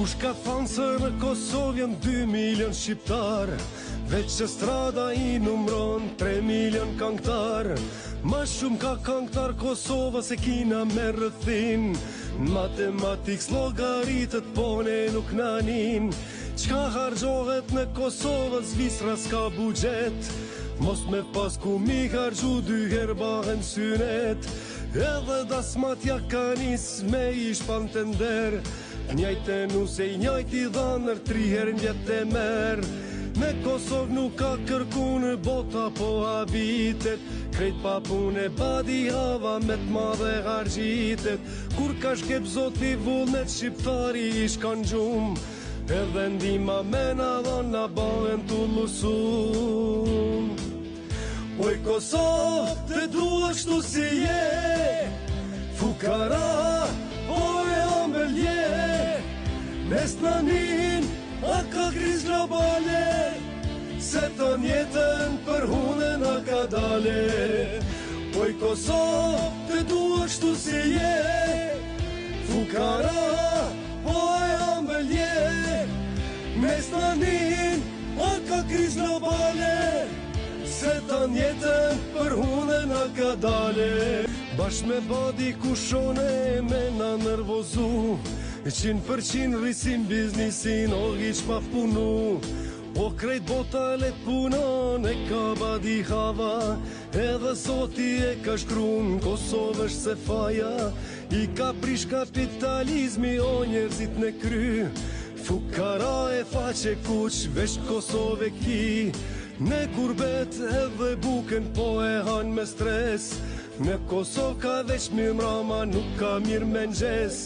Kush ka thonë se në Kosovë janë 2 milion shqiptar, veç që strada i numron 3 milion këngëtar. Ma shumë ka këngëtar Kosova se Kina me rrëthin, në matematik s'logaritët pone nuk nanin. Qka hargjohet në Kosovë, Zvicra s'ka bugjet, mos me pas ku mi hargju 2 herë bahen synet. Edhe dasmatja ka nis me ish pantender, njajte nuse i njajti dhanër 3 herë njët e merë. Me Kosovë nuk ka kërku në bota po habitet, krejt pa pune badi hava me t'madhe hargjitet. Kur ka shkep zoti vullnet shqiptari ish kanë gjumë, edhe ndima me na dhonë na bëhen t'u lusum. Oj Kosovë, të dua shtu si je, fukara, oj ambelje, mes në nin, a ka kriz globale, se të njetën për hunën a ka dale. Oj Kosovë, të dua shtu si je, fukara, oj ambelje, mes në nin, a ka kriz globale, se të njetën për hunën a ka dale. Bashk me badi kushone me na nervozu, 100% rrisim biznisin o hiq pa punu. O krejt bota let punon e ka badi hava, edhe zoti e ka shkrun Kosovësh se faja. I ka prish kapitalizmi o njerëzit në kry, fukara e faqe kuq veç Kosove ki. Në kurbet edhe buken po e han me stres, në Kosovë ka veç mirë mrama nuk ka mirë me nxes.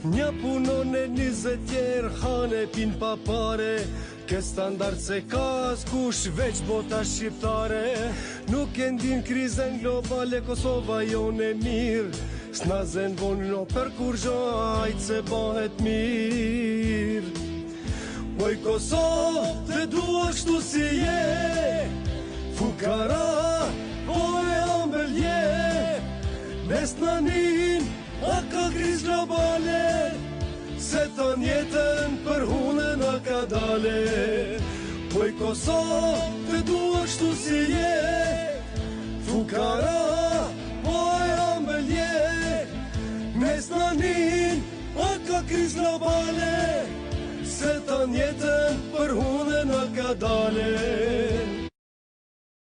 Nja punon e 20 tjerë hane pin pa pare, ke standard se ka askush veç bota shqiptare. Nuk e ndin krizen globale, Kosova jone mirë, s'na zen vonë no për kur gjo ajtë se bëhet mirë. Oj Kosovë, të dua shtu si je, fukara, oj ambelje, mes në nin, a ka kriz globale, se të njetën për hunën a ka dale. Oj Kosovë, të dua shtu si je, fukara, oj ambelje, mes në nin, a ka kriz globale, se të njetën për hunën a ka dale.